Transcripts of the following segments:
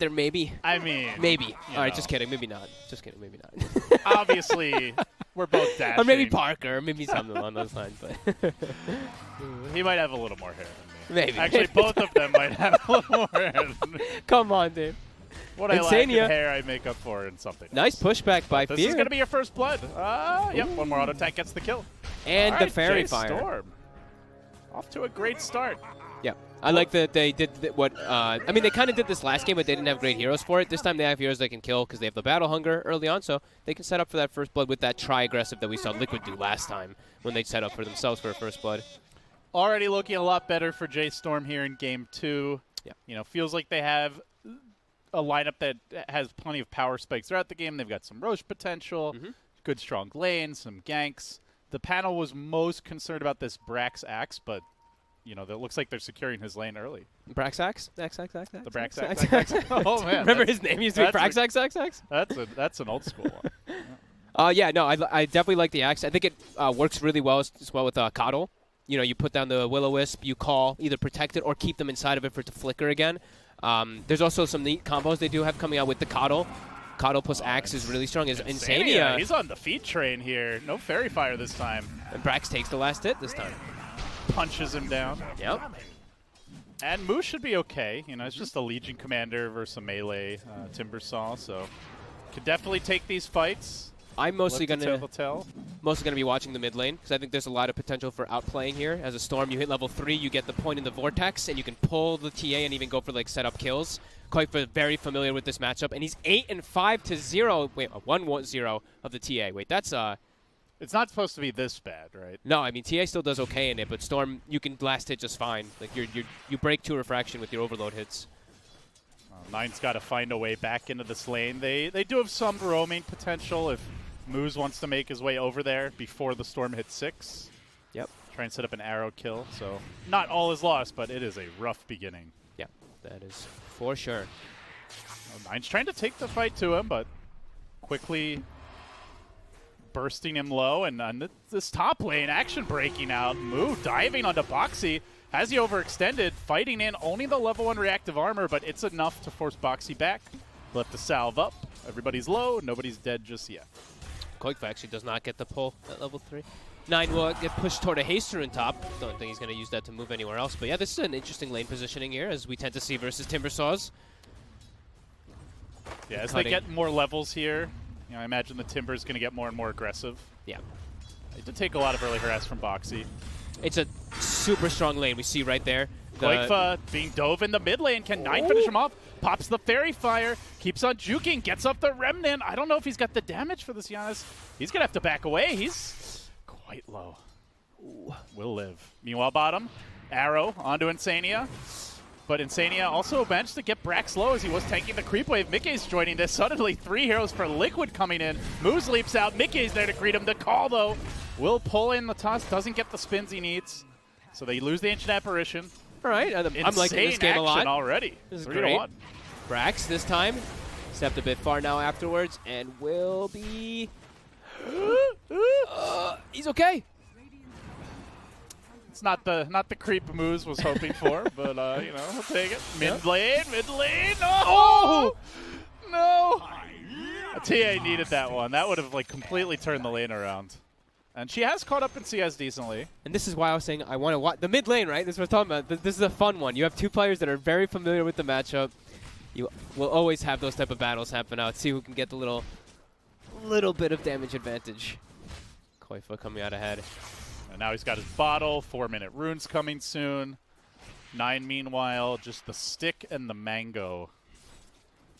there maybe. I mean, maybe. All right, know. just kidding. Maybe not. Just kidding. Maybe not. Obviously, we're both dashing. Or maybe Parker, or maybe something along those lines. But he might have a little more hair than me. maybe. Actually, both of them might have a little more hair than me. Come on, dude. What I lack in hair, I make up for in something else. Nice pushback by Fear. This is going to be your first blood. Yep, one more auto attack gets the kill. And all the right, Fairy Fire. JSTORM. Off to a great start. Yeah. I like that they did what, I mean, they kind of did this last game, but they didn't have great heroes for it. This time they have heroes they can kill because they have the Battle Hunger early on, so they can set up for that first blood with that try-aggressive that we saw Liquid do last time when they set up for themselves for a first blood. Already looking a lot better for JSTORM here in Game 2. Yeah. You know, feels like they have a lineup that has plenty of power spikes throughout the game. They've got some Roche potential, good strong lanes, some ganks. The panel was most concerned about this Brax Axe, but you know, that looks like they're securing his lane early. Braxax? The Braxax? Oh, man. Remember his name used to be Braxax? That's an old school one. Yeah, no, I definitely like the Axe. I think it works really well as well with Coddle. You know, you put down the Will-O-Wisp, you call, either protect it or keep them inside of it for it to flicker again. There's also some neat combos they do have coming out with the Coddle. Coddle plus Axe is really strong. Is Insania. He's on the feed train here. No Fairy Fire this time. And Brax takes the last hit this time. Punches him down. Yep. And Moose should be okay. You know, it's just a Legion commander versus a melee Timbersaw, so could definitely take these fights. I'm mostly gonna be watching the mid lane because I think there's a lot of potential for outplaying here. As a Storm, you hit level 3, you get the point in the Vortex, and you can pull the TA and even go for like setup kills. Quite very familiar with this matchup, and he's 8-5 to 0. Wait, 1-0 of the TA. Wait, that's It's not supposed to be this bad, right? No, I mean TA still does okay in it, but Storm, you can last hit just fine. Like you break 2 refraction with your overload hits. Nine's got to find a way back into this lane. They do have some roaming potential if Moose wants to make his way over there before the Storm hits 6. Yep. Try and set up an arrow kill. So not all is lost, but it is a rough beginning. Yeah, that is for sure. Nine's trying to take the fight to him, but quickly bursting him low, and on this top lane, action breaking out. Moo diving onto Boxy. Has he overextended, fighting in only the level 1 reactive armor, but it's enough to force Boxy back. Left the salve up. Everybody's low. Nobody's dead just yet. Koikfa actually does not get the pull at level 3. 9 will get pushed toward a Haster in top. Don't think he's going to use that to move anywhere else. But yeah, this is an interesting lane positioning here, as we tend to see versus Timbersaws. Yeah, as they get more levels here, you know, I imagine the Timber is going to get more and more aggressive. Yeah. They did take a lot of early harass from Boxy. It's a super strong lane we see right there. Koikfa being dove in the mid lane. Can Nine finish him off? Pops the Fairy Fire. Keeps on juking. Gets up the Remnant. I don't know if he's got the damage for this Giannis. He's going to have to back away. He's quite low. Ooh, will live. Meanwhile, bottom. Arrow onto Insania. But Insania also managed to get Brax low as he was tanking the creep wave. Mickey's joining this. Suddenly 3 heroes for Liquid coming in. Moose leaps out. Mickey's there to greet him. The call, though, will pull in the toss. Doesn't get the spins he needs. So they lose the Ancient Apparition. All right, I'm liking this game a lot. Already. This is great. Brax this time. Stepped a bit far now afterwards and will be... he's okay. It's not the creep Moose was hoping for, but you know, we'll take it. Mid lane. Oh! No! TA needed that one. That would have like completely turned the lane around. And she has caught up in CS decently. And this is why I was saying I want to watch the mid lane, right? This is what I'm talking about. This is a fun one. You have 2 players that are very familiar with the matchup. You will always have those type of battles happen out. See who can get the little bit of damage advantage. Koikfa coming out ahead. And now he's got his bottle. 4-minute runes coming soon. Nine, meanwhile, just the stick and the mango.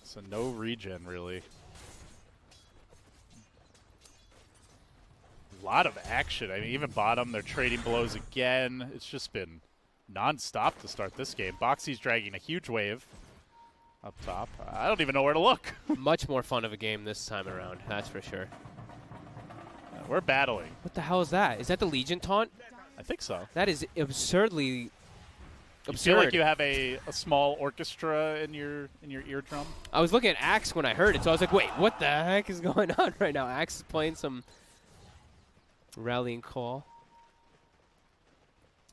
So no regen, really. A lot of action. I mean, even bottom, they're trading blows again. It's just been non-stop to start this game. Boxy's dragging a huge wave up top. I don't even know where to look. Much more fun of a game this time around, that's for sure. We're battling. What the hell is that? Is that the Legion taunt? I think so. That is absurdly absurd. You feel like you have a small orchestra in your eardrum? I was looking at Axe when I heard it, so I was like, wait, what the heck is going on right now? Axe is playing some rallying call.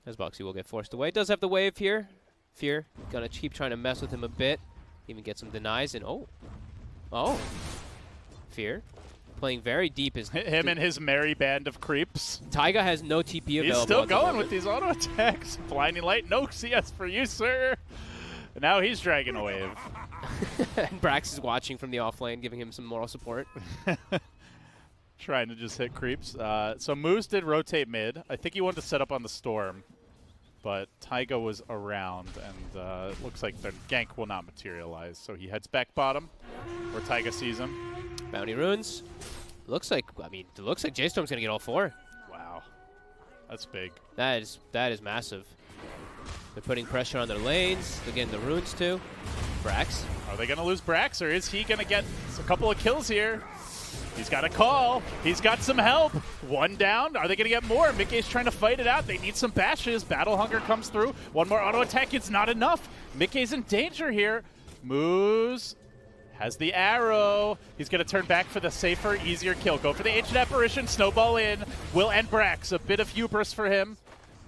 As Boxy will get forced away. Does have the wave here. Fear. Gonna keep trying to mess with him a bit. Even get some denies and oh, Fear playing very deep. Is him and his merry band of creeps. Taiga has no TP available. He's still at the going moment. with these auto attacks. Blinding light, no CS for you, sir. And now he's dragging a wave. And Brax is watching from the off lane, giving him some moral support. Trying to just hit creeps. So Moose did rotate mid. I think he wanted to set up on the Storm, but Taiga was around, and it looks like the gank will not materialize. So he heads back bottom, where Taiga sees him. Bounty runes. Looks like, I mean, it looks like JSTORM's gonna get all 4. Wow, that's big. That is massive. They're putting pressure on their lanes. They're getting the runes too. Brax. Are they going to lose Brax, or is he going to get a couple of kills here? He's got a call. He's got some help. 1 down. Are they going to get more? Mickey's trying to fight it out. They need some bashes. Battle Hunger comes through. 1 more auto attack. It's not enough. Mickey's in danger here. Moves. Has the arrow. He's going to turn back for the safer, easier kill. Go for the Ancient Apparition. Snowball in. Will end Brax. A bit of hubris for him.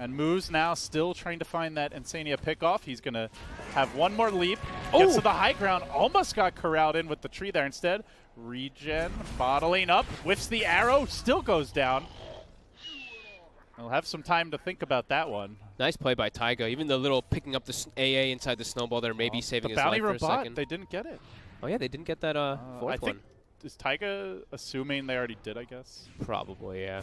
And Moose now still trying to find that Insania pickoff. He's going to have 1 more leap. Gets to the high ground. Almost got corralled in with the tree there instead. Regen, bottling up. Whiffs the arrow. Still goes down. He'll have some time to think about that one. Nice play by Taiga. Even the little picking up the AA inside the snowball there, maybe saving his life for a second. They didn't get it. Oh yeah, they didn't get that fourth one. Is Taiga assuming they already did, I guess? Probably, yeah.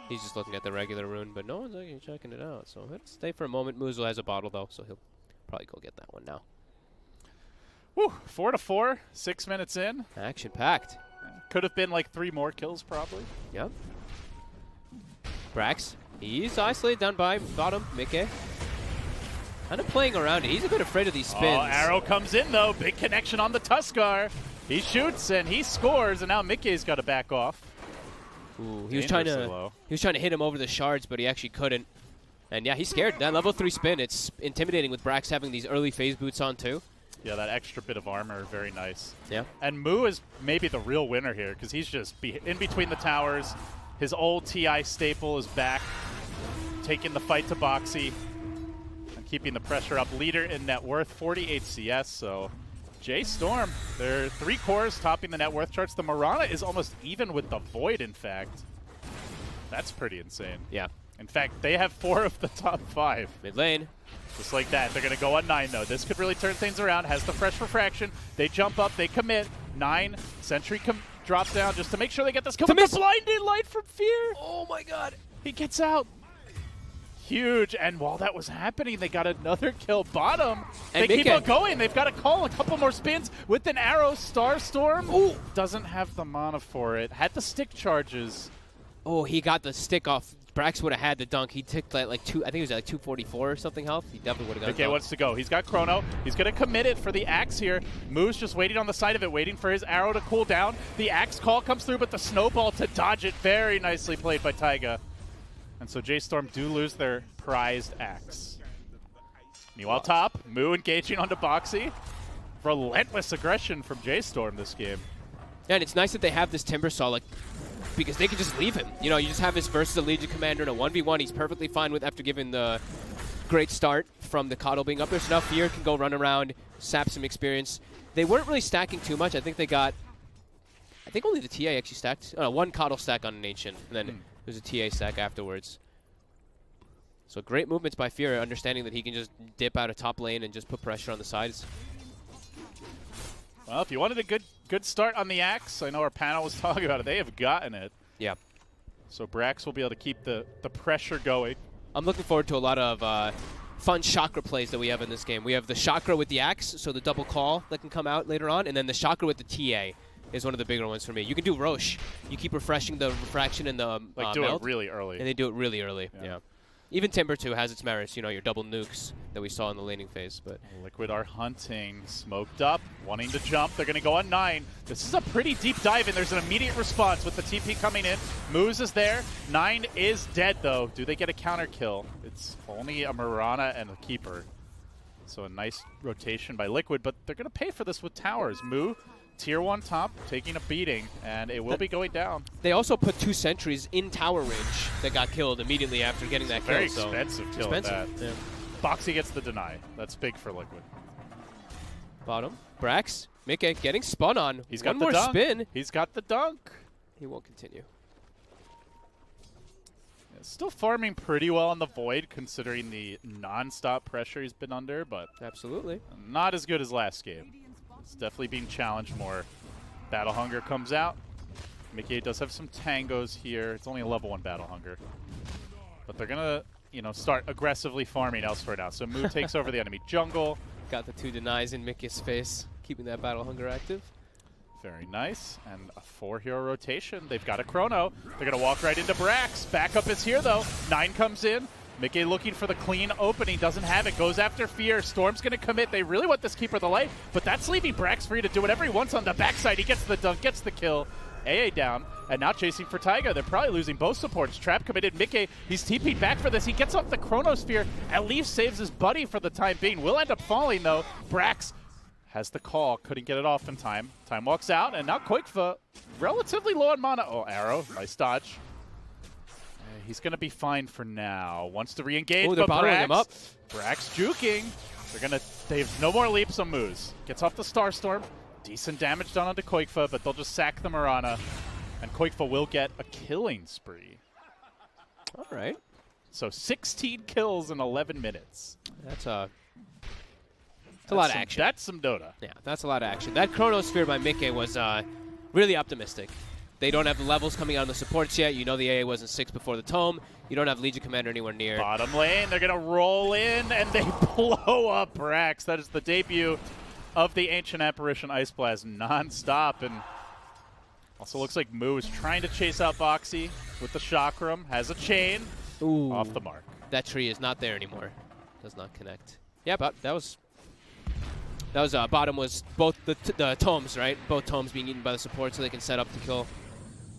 He's just looking at the regular rune, but no one's actually checking it out. So he'll stay for a moment. Muzo has a bottle, though, so he'll probably go get that one now. Woo, 4-4, 6 minutes in. Action-packed. Could have been like 3 more kills, probably. Yep. Brax, he's isolated down by bottom. Mickey. Kind of playing around it. He's a bit afraid of these spins. Oh, arrow comes in, though. Big connection on the Tuskar. He shoots, and he scores, and now Mickey's got to back off. Ooh, he was trying to hit him over the shards, but he actually couldn't. And yeah, he's scared. That level 3 spin, it's intimidating with Brax having these early phase boots on too. Yeah, that extra bit of armor, very nice. Yeah. And Moo is maybe the real winner here because he's just in between the towers. His old TI staple is back, taking the fight to Boxy and keeping the pressure up. Leader in net worth, 48 CS, so JSTORM, they're 3 cores topping the net worth charts. The Mirana is almost even with the Void, in fact. That's pretty insane. Yeah. In fact, they have 4 of the top 5. Mid lane. Just like that. They're going to go on 9, though. This could really turn things around. Has the fresh refraction. They jump up. They commit. 9. Sentry drops down just to make sure they get this kill. The blinded light from Fear. Oh, my God. He gets out. Huge. And while that was happening, they got another kill bottom. And they keep on going. They've got to call a couple more spins with an arrow. Starstorm. Ooh. Doesn't have the mana for it. Had the stick charges. Oh, he got the stick off. Brax would have had the dunk. He took like 2, I think it was like 244 or something health. He definitely would have got Okay, wants to go. He's got Chrono. He's going to commit it for the axe here. Moose just waiting on the side of it, waiting for his arrow to cool down. The axe call comes through, but the snowball to dodge it. Very nicely played by Taiga. And so JSTORM do lose their prized axe. Meanwhile, top, Moo engaging onto Boxy. Relentless aggression from JSTORM this game. Yeah, and it's nice that they have this Timbersaw, like, because they can just leave him. You know, you just have this versus a Legion Commander in a 1v1. He's perfectly fine with after giving the great start from the Coddle being up there. So now Fear can go run around, sap some experience. They weren't really stacking too much. I think they got, I think only the TA actually stacked. 1 Coddle stack on an Ancient, and then there's a TA stack afterwards. So great movements by Fear, understanding that he can just dip out of top lane and just put pressure on the sides. Well, if you wanted a good start on the axe, I know our panel was talking about it. They have gotten it. Yeah. So Brax will be able to keep the pressure going. I'm looking forward to a lot of fun chakra plays that we have in this game. We have the chakra with the axe, so the double call that can come out later on, and then the chakra with the TA is one of the bigger ones for me. You can do Roche. You keep refreshing the refraction and the do melt, it really early. and they do it really early. Yeah. Even Timber 2 has its merits, you know, your double nukes that we saw in the laning phase. But Liquid are hunting, smoked up, wanting to jump. They're going to go on 9. This is a pretty deep dive, and there's an immediate response with the TP coming in. Moose is there. 9 is dead, though. Do they get a counter kill? It's only a Mirana and a Keeper. So a nice rotation by Liquid, but they're going to pay for this with towers. Moo, tier 1 top, taking a beating, and it will be going down. they also put 2 sentries in tower range that got killed immediately after getting that Very kill. expensive kill at that. Yeah. Boxy gets the deny. That's big for Liquid. Bottom. Brax. Mickey getting spun on. He's got one the more dunk. spin. He's got the dunk. He won't continue. Still farming pretty well on the Void, considering the non-stop pressure he's been under, but Absolutely. not as good as last game. It's definitely being challenged more. Battle Hunger comes out. Mickey does have some tangos here. It's only a level 1 Battle Hunger. But they're going to, start aggressively farming elsewhere now. So Moo takes over the enemy jungle. Got the 2 denies in Mickey's face, keeping that Battle Hunger active. Very nice. And a 4-hero rotation. They've got a Chrono. They're going to walk right into Brax. Backup is here, though. 9 comes in. Mickey looking for the clean opening. Doesn't have it. Goes after Fear. Storm's going to commit. They really want this Keeper of the Light, but that's leaving Brax free to do whatever he wants on the backside. He gets the dunk, gets the kill. AA down, and now chasing for Taiga. They're probably losing both supports. Trap committed. Mickey, he's TP'd back for this. He gets off the Chronosphere. At least saves his buddy for the time being. Will end up falling, though. Brax has the call. Couldn't get it off in time. Time walks out, and now Koikfa relatively low on mana. Oh, arrow. Nice dodge. He's going to be fine for now. Wants to re-engage, they're but bottling him up. Brax juking. They have no more leaps on Moose. Gets off the Starstorm. Decent damage done onto Koikfa, but they'll just sack the Mirana. And Koikfa will get a killing spree. All right. So 16 kills in 11 minutes. That's a lot of action. That's some Dota. Yeah, that's a lot of action. That Chronosphere by Mickey was really optimistic. They don't have the levels coming out on the supports yet. You know the AA wasn't 6 before the Tome. You don't have Legion Commander anywhere near. Bottom lane, they're going to roll in, and they blow up Brax. That is the debut of the Ancient Apparition Ice Blast non-stop. And also looks like Moo is trying to chase out Boxy with the Chakram. Has a chain. Ooh. Off the mark. That tree is not there anymore. Does not connect. Yeah, but that was bottom was both the tomes, right? Both tomes being eaten by the support so they can set up to kill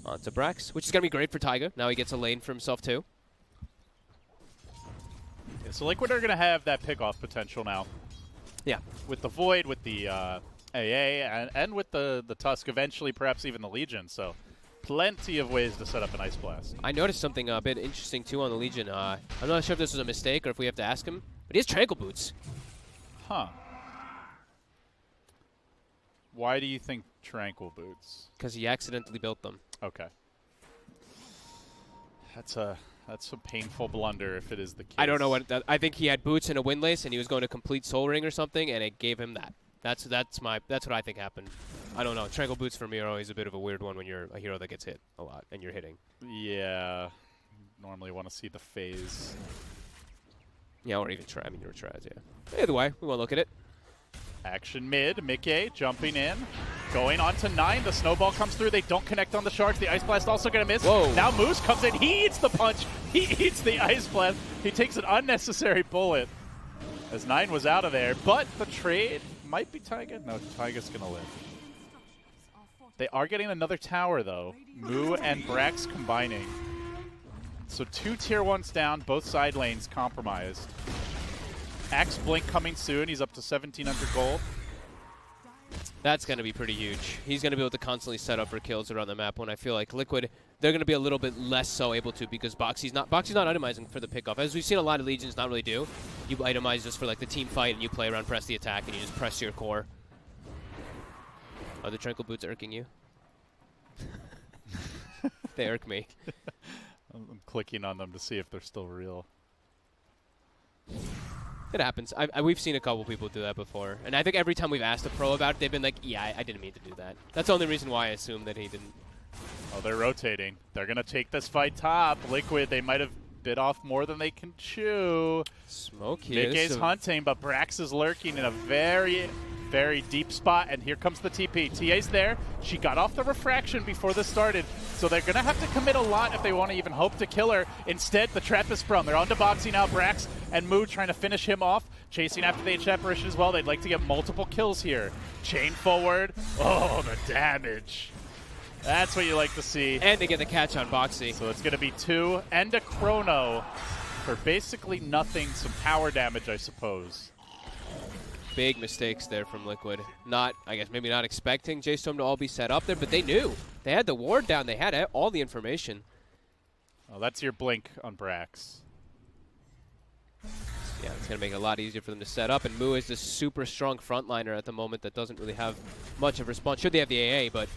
onto Brax, which is going to be great for Taiga. Now he gets a lane for himself too. Yeah, so Liquid are going to have that pick-off potential now. Yeah. With the Void, with the AA, and with the Tusk, eventually perhaps even the Legion. So plenty of ways to set up an Ice Blast. I noticed something a bit interesting too on the Legion. I'm not sure if this was a mistake or if we have to ask him, but he has Tranquil Boots. Huh. Why do you think Tranquil Boots? Because he accidentally built them. Okay. That's a painful blunder if it is the case. I don't know what I think he had boots and a windlace and he was going to complete Soul Ring or something and it gave him that. That's what I think happened. I don't know. Tranquil Boots for me are always a bit of a weird one when you're a hero that gets hit a lot and you're hitting. Yeah. Normally want to see the phase. Yeah, or even try. I mean, you're tries, yeah. Either way, we won't look at it. Action mid, Mickey jumping in. Going on to 9, the snowball comes through, they don't connect on the Sharks, the Ice Blast also going to miss. Whoa. Now Moose comes in, he eats the punch, he eats the Ice Blast, he takes an unnecessary bullet as 9 was out of there, but the trade might be Taiga. No, Taiga's going to live. They are getting another tower though, Moo and Brax combining. So 2 tier 1s down, both side lanes compromised. Axe Blink coming soon. He's up to 1,700 gold. That's going to be pretty huge. He's going to be able to constantly set up for kills around the map when I feel like Liquid, they're going to be a little bit less so able to because Boxy's not itemizing for the pickoff. As we've seen a lot of Legions not really do. You itemize just for like the team fight and you play around, press the attack, and you just press your core. Are the Tranquil Boots irking you? They irk me. I'm clicking on them to see if they're still real. It happens. We've seen a couple people do that before. And I think every time we've asked a pro about it, they've been like, yeah, I didn't mean to do that. That's the only reason why I assumed that he didn't. Oh, they're rotating. They're going to take this fight top. Liquid, they might have bit off more than they can chew. Smoke here. Mickey's hunting, but Brax is lurking in a very, very deep spot. And here comes the TP. TA's there. She got off the refraction before this started. So they're going to have to commit a lot if they want to even hope to kill her. Instead, the trap is sprung. They're on to Boxy now. Brax and Moo trying to finish him off. Chasing after the Ancient Apparition as well. They'd like to get multiple kills here. Chain forward. Oh, the damage. That's what you like to see. And they get the catch on Boxy. So it's going to be 2 and a Chrono for basically nothing. Some power damage, I suppose. Big mistakes there from Liquid. I guess maybe not expecting JSTORM to all be set up there, but they knew. They had the ward down. They had all the information. Oh, that's your blink on Brax. Yeah, it's going to make it a lot easier for them to set up. And Mu is this super strong frontliner at the moment that doesn't really have much of a response. Should they have the AA, but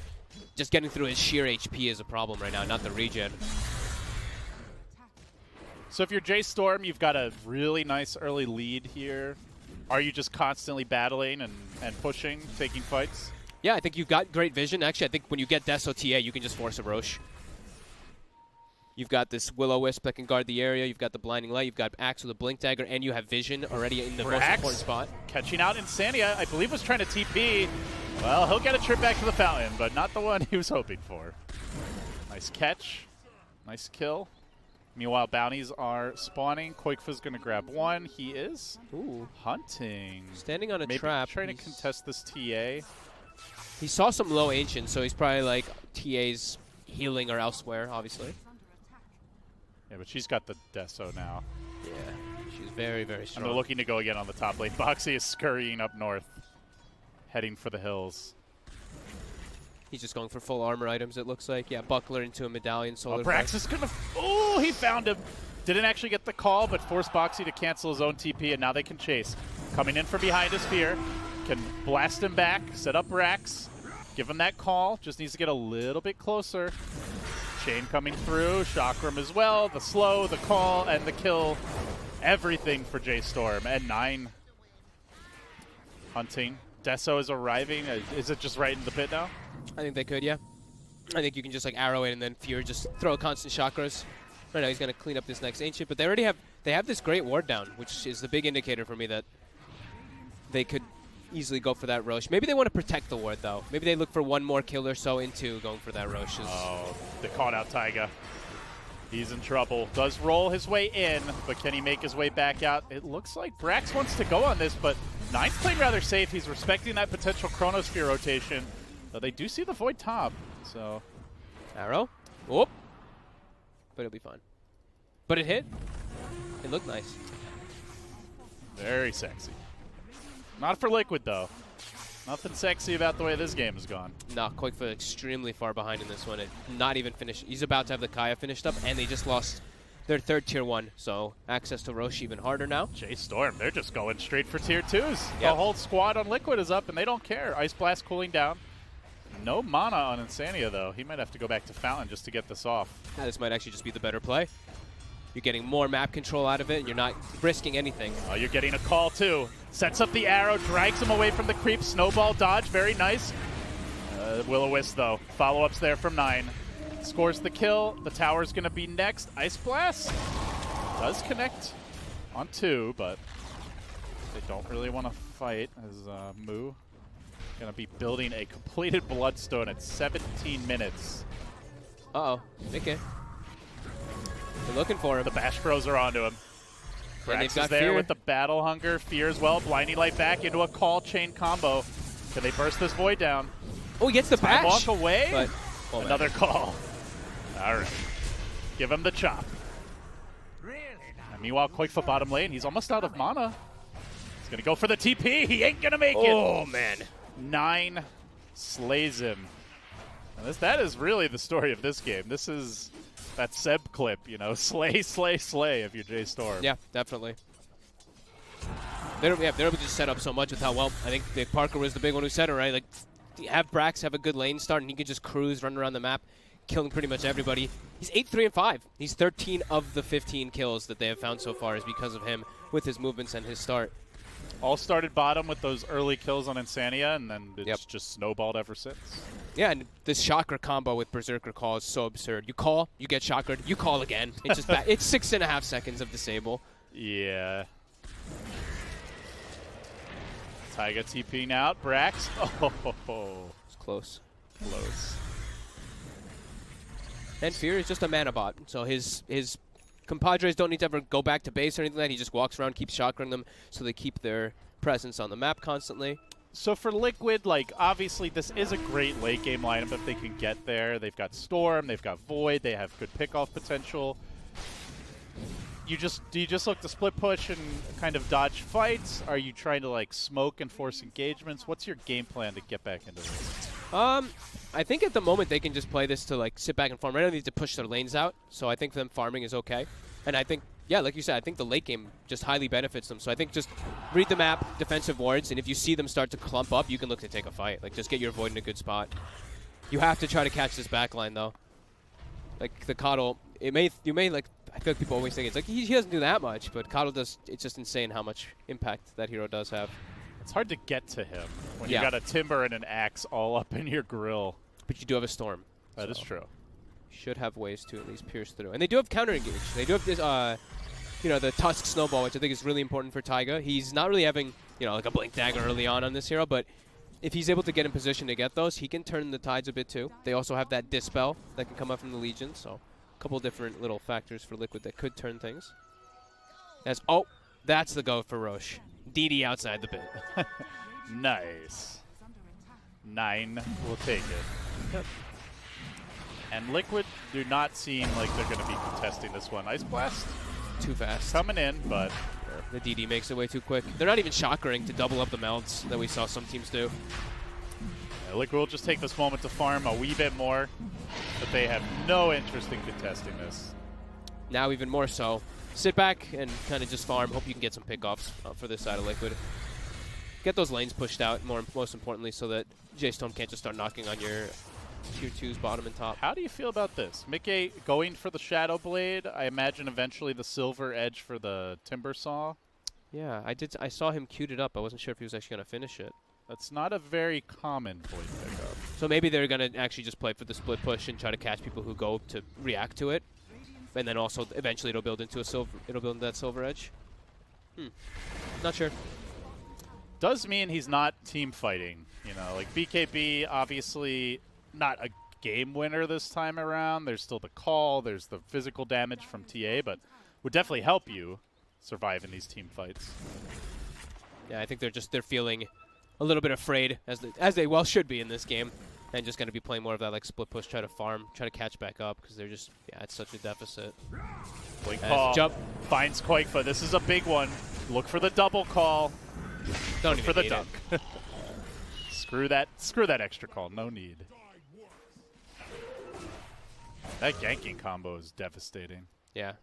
just getting through his sheer HP is a problem right now, not the regen. So if you're JSTORM, you've got a really nice early lead here. Are you just constantly battling and pushing, taking fights? Yeah, I think you've got great vision. Actually, I think when you get Deso TA, you can just force a Roche. You've got this Will-O-Wisp that can guard the area. You've got the Blinding Light. You've got Axe with a Blink Dagger, and you have vision already in the most important spot. Catching out Insania, I believe was trying to TP. Well, he'll get a trip back to the fountain, but not the one he was hoping for. Nice catch. Nice kill. Meanwhile, bounties are spawning. Koikfa's going to grab one. He is hunting. Standing on a Maybe trap. Trying to contest this TA. He saw some low Ancient, so he's probably like TA's healing or elsewhere, obviously. Yeah, but she's got the Deso now. Yeah, she's very, very strong. And they're looking to go again on the top lane. Boxy is scurrying up north, heading for the hills. He's just going for full armor items, it looks like. Yeah, Buckler into a Medallion, Solar Brax is going to... Oh, he found him. Didn't actually get the call, but forced Boxy to cancel his own TP, and now they can chase. Coming in from behind his Fear. Can blast him back, set up Brax, give him that call. Just needs to get a little bit closer. Chain coming through, Chakram as well, the slow, the call, and the kill. Everything for JSTORM. And 9 hunting. Deso is arriving. Is it just right in the pit now? I think they could, yeah. I think you can just like arrow it and then Fear just throw constant chakras. Right now he's going to clean up this next Ancient, but they already have this great ward down, which is the big indicator for me that they could easily go for that Roche. Maybe they want to protect the ward, though. Maybe they look for one more kill or so into going for that Roche. Oh, they caught out Taiga. He's in trouble. Does roll his way in, but can he make his way back out? It looks like Brax wants to go on this, but Nine's playing rather safe. He's respecting that potential Chronosphere rotation. Though they do see the Void top, so... Arrow. Whoop. But it'll be fine. But it hit. It looked nice. Very sexy. Not for Liquid, though. Nothing sexy about the way this game has gone. No, Koikfa extremely far behind in this one. Not even finished. He's about to have the Kaya finished up, and they just lost their third tier 1. So access to Roche even harder now. JSTORM, they're just going straight for tier 2s. Yep. The whole squad on Liquid is up, and they don't care. Ice Blast cooling down. No mana on Insania, though. He might have to go back to Fountain just to get this off. Yeah, this might actually just be the better play. You're getting more map control out of it, and you're not risking anything. Oh, you're getting a call, too. Sets up the arrow, drags him away from the creep. Snowball dodge, very nice. Will-O-Wisp, though. Follow-ups there from 9. Scores the kill. The tower's going to be next. Ice Blast does connect on 2, but they don't really want to fight as Mu going to be building a completed Bloodstone at 17 minutes. Uh-oh. Okay. They're looking for him. The Bash Bros are onto him. And they've Brax got is there Fear. with the Battle Hunger. Fear as well. Blinding Light back into a call chain combo. Can they burst this Void down? Oh, he gets the Time bash. walk away. But, oh, another call. All right. Give him the chop. And meanwhile, Koikfa bottom lane. He's almost out of mana. He's going to go for the TP. He ain't going to make it. Oh, man. 9 slays him. And that is really the story of this game. This is that Seb clip, you know, slay, slay, slay if you're JSTORM. Yeah, definitely. They're able to just set up so much with how well. I think that Parker was the big one who said it, right? Like, have Brax have a good lane start, and he can just cruise, run around the map, killing pretty much everybody. He's 8-3-5. He's 13 of the 15 kills that they have found so far is because of him with his movements and his start. All started bottom with those early kills on Insania, and then it's just snowballed ever since. Yeah, and this Chakra combo with Berserker Call is so absurd. You call, you get Chakra, you call again. It's just it's 6.5 seconds of disable. Yeah. Taiga TPing out. Brax. Oh, it's close. Close. And Fear is just a mana bot, so his compadres don't need to ever go back to base or anything like that. He just walks around, keeps chakraing them, so they keep their presence on the map constantly. So for Liquid, like, obviously this is a great late game lineup if they can get there. They've got Storm, they've got Void, they have good pickoff potential. Do you just look to split push and kind of dodge fights? Are you trying to like smoke and force engagements? What's your game plan to get back into this? I think at the moment they can just play this to like sit back and farm. Right now they need to push their lanes out, so I think them farming is okay. And I think Yeah, like you said, I think the late game just highly benefits them. So I think just read the map, defensive wards, and if you see them start to clump up, you can look to take a fight. Like, just get your Void in a good spot. You have to try to catch this backline, though. Like, the Coddle, you may, like, I feel like people always think it's like, he doesn't do that much, but Coddle does, it's just insane how much impact that hero does have. It's hard to get to him when Yeah. you got a Timber and an Axe all up in your grill. But you do have a Storm. That is true. Should have ways to at least pierce through. And they do have counter engage. They do have this, you know, the Tusk Snowball, which I think is really important for Taiga. He's not really having, you know, like a Blink Dagger early on this hero, but if he's able to get in position to get those, he can turn the tides a bit too. They also have that Dispel that can come up from the Legion, so a couple different little factors for Liquid that could turn things. That's the go for Roche. DD outside the pit. Nice. 9 will take it. Yep. And Liquid do not seem like they're going to be contesting this one. Ice Blast Too fast. coming in, but The DD makes it way too quick. They're not even shockering to double up the melts that we saw some teams do. Liquid will just take this moment to farm a wee bit more, but they have no interest in contesting this. Now even more so. Sit back and kind of just farm. Hope you can get some pickoffs for this side of Liquid. Get those lanes pushed out, most importantly, so that JSTORM can't just start knocking on your tier 2s bottom and top. How do you feel about this? Mickey going for the Shadow Blade. I imagine eventually the Silver Edge for the Timber Saw. Yeah, I saw him queued it up. I wasn't sure if he was actually going to finish it. That's not a very common point pickup. So maybe they're going to actually just play for the split push and try to catch people who go to react to it. And then also eventually it'll build into that Silver Edge. Not sure. Does mean he's not team fighting. You know, like BKB, obviously not a game winner this time around. There's still the call. There's the physical damage from TA, but would definitely help you survive in these team fights. Yeah, I think they're feeling a little bit afraid, as they well should be in this game, and just going to be playing more of that like split push, try to farm, try to catch back up, because they're just, yeah, it's such a deficit. Blink call jump finds Quakefoot. This is a big one. Look for the double call. Don't Look even for the need dunk. it. Screw that extra call. No need. That ganking combo is devastating. Yeah.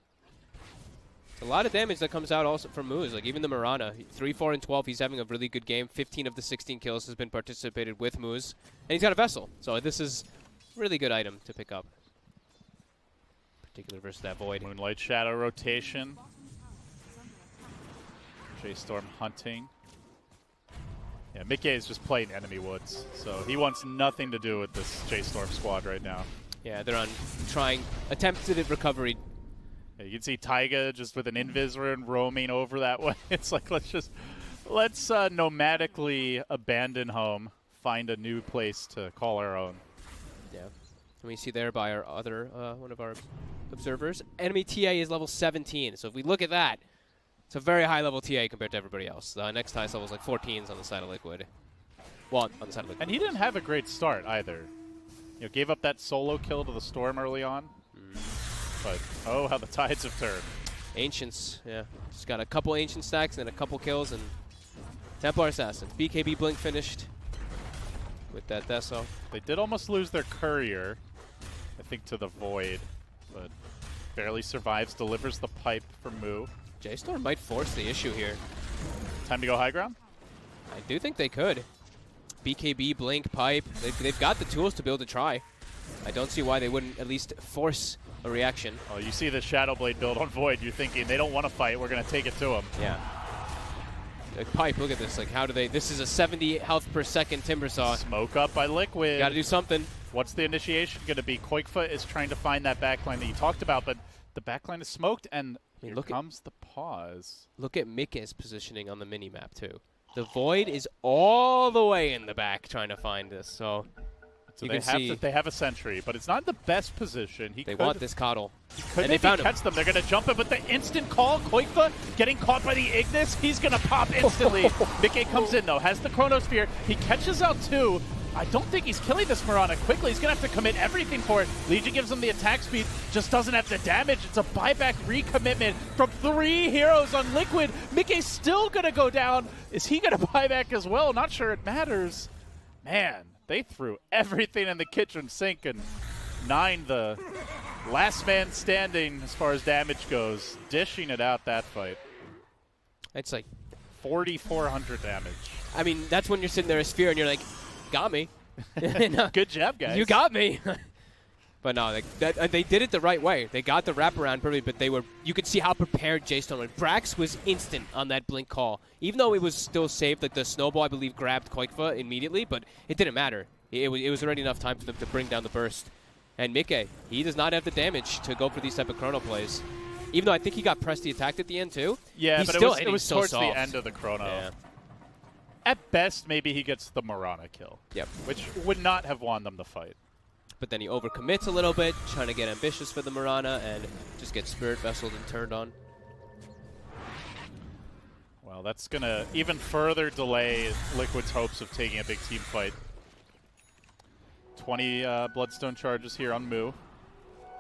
It's a lot of damage that comes out also from Moose. Like even the Mirana, 3, 4, and 12, he's having a really good game. 15 of the 16 kills has been participated with Moose. And he's got a Vessel. So this is a really good item to pick up. Particular versus that Void. Moonlight Shadow rotation. JSTORM hunting. Yeah, Mickey is just playing enemy woods. So he wants nothing to do with this JSTORM squad right now. Yeah, they're on attempted recovery. Yeah, you can see Taiga just with an Invis rune roaming over that way. It's like, let's nomadically abandon home, find a new place to call our own. Yeah. And we see there by our other, one of our observers, enemy TA is level 17. So if we look at that, it's a very high level TA compared to everybody else. The next highest level is like 14s on the side of Liquid. Well, on the side of Liquid. And he didn't have a great start either. You know, gave up that solo kill to the Storm early on. But, oh, how the tides have turned. Ancients, yeah. Just got a couple Ancient stacks and a couple kills, and Templar Assassins. BKB Blink finished with that Deso. They did almost lose their Courier, I think, to the Void, but barely survives, delivers the pipe for Moo. JSTORM might force the issue here. Time to go high ground? I do think they could. BKB, Blink, Pipe, they've got the tools to be able to try. I don't see why they wouldn't at least force a reaction. Oh, you see the Shadow Blade build on Void, you're thinking they don't want to fight, we're going to take it to them. Yeah. Like Pipe, look at this. Like, how do they? This is a 70 health per second Timber Saw. Smoke up by Liquid. Got to do something. What's the initiation going to be? Quakefoot is trying to find that backline that you talked about, but the backline is smoked, and here comes the pause. Look at Mika's positioning on the mini-map, too. The Void is all the way in the back trying to find this, so you can see they have a sentry, but it's not the best position. They want this Coddle. And they found catch them. They're going to jump it, but the instant call, Quakefoot getting caught by the Ignis. He's going to pop instantly. Mickey comes in, though, has the Chronosphere. He catches out 2. I don't think he's killing this Mirana quickly. He's going to have to commit everything for it. Legion gives him the attack speed, just doesn't have the damage. It's a buyback recommitment from 3 heroes on Liquid. Mickey's still going to go down. Is he going to buy back as well? Not sure it matters. Man, they threw everything in the kitchen sink, and Nine, the last man standing as far as damage goes, dishing it out that fight. It's like 4,400 damage. I mean, that's when you're sitting there as Fear and you're like, got me. Good job, guys. You got me. But no, they did it the right way. They got the wraparound perfectly, but you could see how prepared JSTORM was. Brax was instant on that blink call. Even though it was still saved, like the snowball, I believe, grabbed Koikfa immediately, but it didn't matter. It was already enough time for them to bring down the burst. And Mickey, he does not have the damage to go for these type of chrono plays. Even though I think he got pressed attacked at the end, too. Yeah, He's but still it was so towards soft. the end of the chrono. Yeah. At best, maybe he gets the Mirana kill. Yep. Which would not have won them the fight. But then he overcommits a little bit, trying to get ambitious for the Mirana, and just gets Spirit Vesseled and turned on. Well, that's going to even further delay Liquid's hopes of taking a big team fight. 20 Bloodstone charges here on Moo.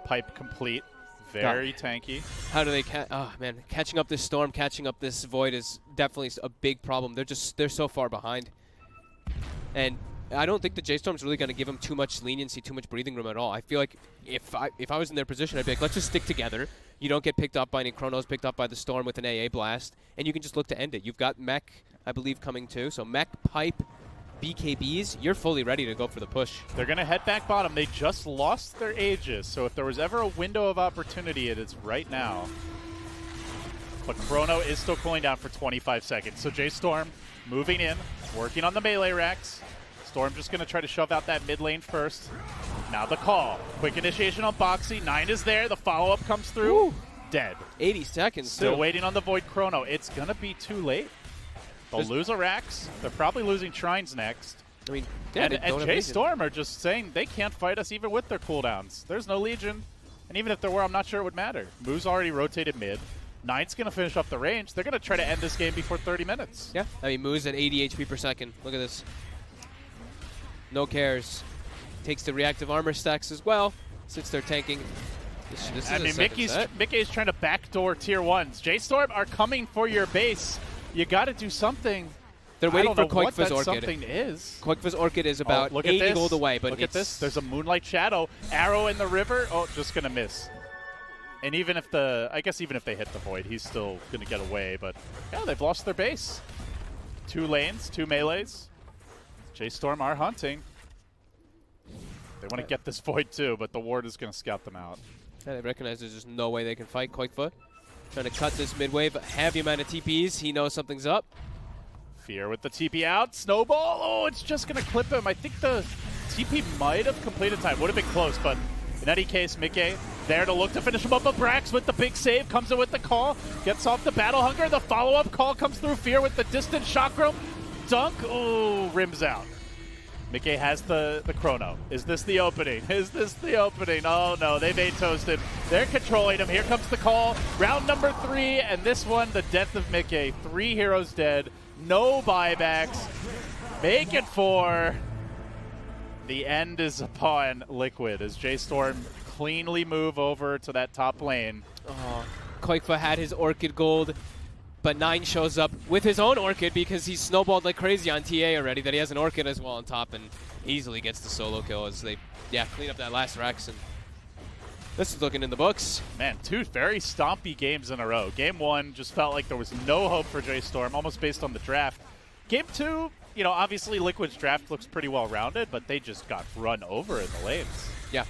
Pipe complete. Very tanky. How do they oh man, catching up this Storm, catching up this Void is definitely a big problem. They're so far behind. And I don't think the JSTORM's really going to give them too much leniency, too much breathing room at all. I feel like if I was in their position, I'd be like, let's just stick together. You don't get picked up by any Chronos, picked up by the Storm with an AA blast, and you can just look to end it. You've got Mech, I believe, coming too. So Mech, Pipe, BKBs, you're fully ready to go for the push. They're going to head back bottom. They just lost their Aegis, so if there was ever a window of opportunity, it is right now. But Chrono is still cooling down for 25 seconds. So JSTORM moving in, working on the melee racks. Storm just going to try to shove out that mid lane first. Now the call. Quick initiation on Boxy. 9 is there. The follow-up comes through. Woo. Dead. 80 seconds. Still waiting on the Void Chrono. It's going to be too late. They'll lose a Rax. They're probably losing Shrines next. I mean, yeah, and JSTORM are just saying they can't fight us even with their cooldowns. There's no Legion. And even if there were, I'm not sure it would matter. Moo's already rotated mid. Knight's going to finish up the range. They're going to try to end this game before 30 minutes. Yeah, I mean, Moo's at 80 HP per second. Look at this. No cares. Takes the reactive armor stacks as well, since they're tanking. This I mean, Mickey's trying to backdoor tier 1s. JSTORM are coming for your base. You got to do something. They're waiting for Koikfa's Orchid. Something is. Koikfa's Orchid is about 80 gold away, but look at this. There's a Moonlight Shadow. Arrow in the river. Oh, just going to miss. And even if I guess even if they hit the Void, he's still going to get away. But yeah, they've lost their base. 2 lanes, 2 melees. JSTORM are hunting. They want to get this Void too, but the Ward is going to scout them out. Yeah, they recognize there's just no way they can fight Koikfa. Trying to cut this mid wave. Heavy amount of TPs. He knows something's up. Fear with the TP out. Snowball. Oh, it's just going to clip him. I think the TP might have completed time. Would have been close, but in any case, Mickey there to look to finish him up. But Brax with the big save. Comes in with the call. Gets off the Battle Hunger. The follow-up call comes through. Fear with the distant chakram. Dunk. Oh, rims out. Mickey has the Chrono. Is this the opening? Is this the opening? Oh, no. They've toasted. They're controlling him. Here comes the call. Round number 3, and this one, the death of Mickey. 3 heroes dead. No buybacks. Make it 4. The end is upon Liquid as JSTORM cleanly move over to that top lane. Oh, Koikfa had his Orchid gold, but 9 shows up with his own Orchid because he's snowballed like crazy on TA already, that he has an Orchid as well on top and easily gets the solo kill as they, clean up that last Rex. And this is looking in the books. Man, 2 very stompy games in a row. Game 1 just felt like there was no hope for JSTORM, almost based on the draft. Game 2, obviously Liquid's draft looks pretty well-rounded, but they just got run over in the lanes. Yeah.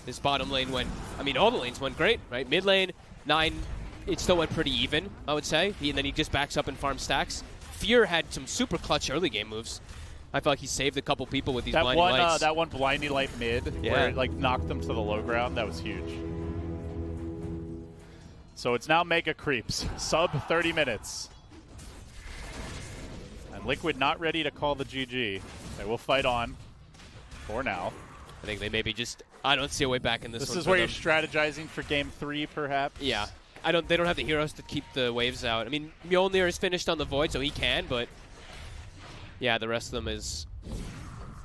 This bottom lane went, all the lanes went great, right? Mid lane, 9, it still went pretty even, I would say. And then he just backs up and farms stacks. Fear had some super clutch early game moves. I felt like he saved a couple people with these blinding lights. That one blinding light mid, where it knocked them to the low ground, that was huge. So it's now Mega Creeps, sub 30 minutes. And Liquid not ready to call the GG. They will fight on for now. I think they maybe just, I don't see a way back in this one. This is where you're strategizing for game 3, perhaps? Yeah. They don't have the heroes to keep the waves out. I mean, Mjolnir is finished on the Void, so he can, but yeah, the rest of them is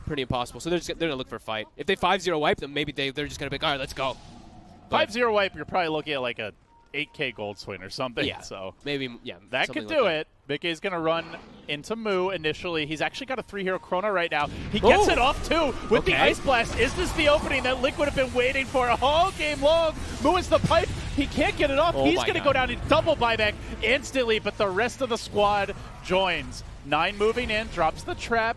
pretty impossible. So they're going to look for a fight. If they 5-0 wipe them, maybe they're just going to be like, all right, let's go. 5-0 wipe, you're probably looking at like a 8K gold swing or something. Yeah. So Maybe, yeah. that something could like do that. it. Mickey's going to run into Moo initially. He's actually got a 3-hero Chrono right now. He gets it off, too, with the Ice Blast. Is this the opening that Liquid have been waiting for all game long? Moo is the pipe. He can't get it off. He's going to go down and double buyback instantly, but the rest of the squad joins. 9 moving in, drops the trap.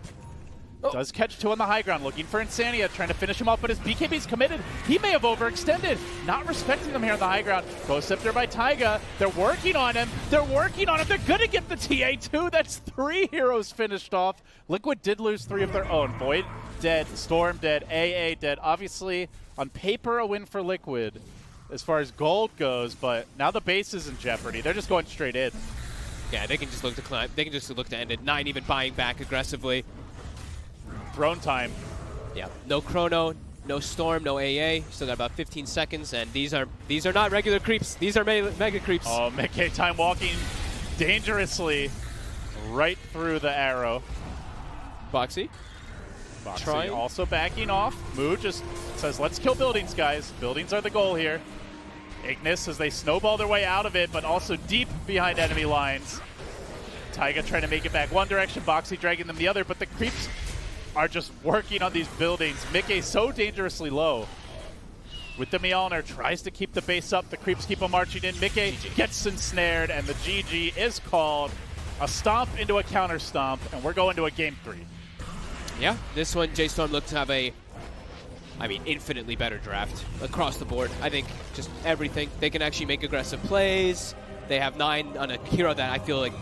Does catch 2 on the high ground, looking for Insania, trying to finish him off, but his BKB's committed. He may have overextended. Not respecting them here on the high ground. Ghost Scepter by Taiga. They're working on him. They're working on him. They're going to get the TA2. That's 3 heroes finished off. Liquid did lose 3 of their own. Void dead, Storm dead, AA dead. Obviously, on paper, a win for Liquid as far as gold goes, but now the base is in jeopardy. They're just going straight in. Yeah, they can just look to climb. They can just look to end it. 9 even buying back aggressively. Throne time. Yeah, no Chrono, no Storm, no AA. Still got about 15 seconds, and these are not regular creeps. These are mega creeps. Oh, Mickey time walking dangerously right through the arrow. Boxy. Trying. Also backing off. Moo just says, let's kill buildings, guys. Buildings are the goal here. Ignis as they snowball their way out of it, but also deep behind enemy lines. Taiga trying to make it back one direction, Boxy dragging them the other, but the creeps are just working on these buildings. Mickey so dangerously low. With the Mjolnir, tries to keep the base up. The creeps keep on marching in. Mickey gets ensnared, and the GG is called. A stomp into a counter stomp, and we're going to a game 3. Yeah, this one, JSTORM looked to have infinitely better draft across the board. I think just everything. They can actually make aggressive plays. They have 9 on a hero that I feel like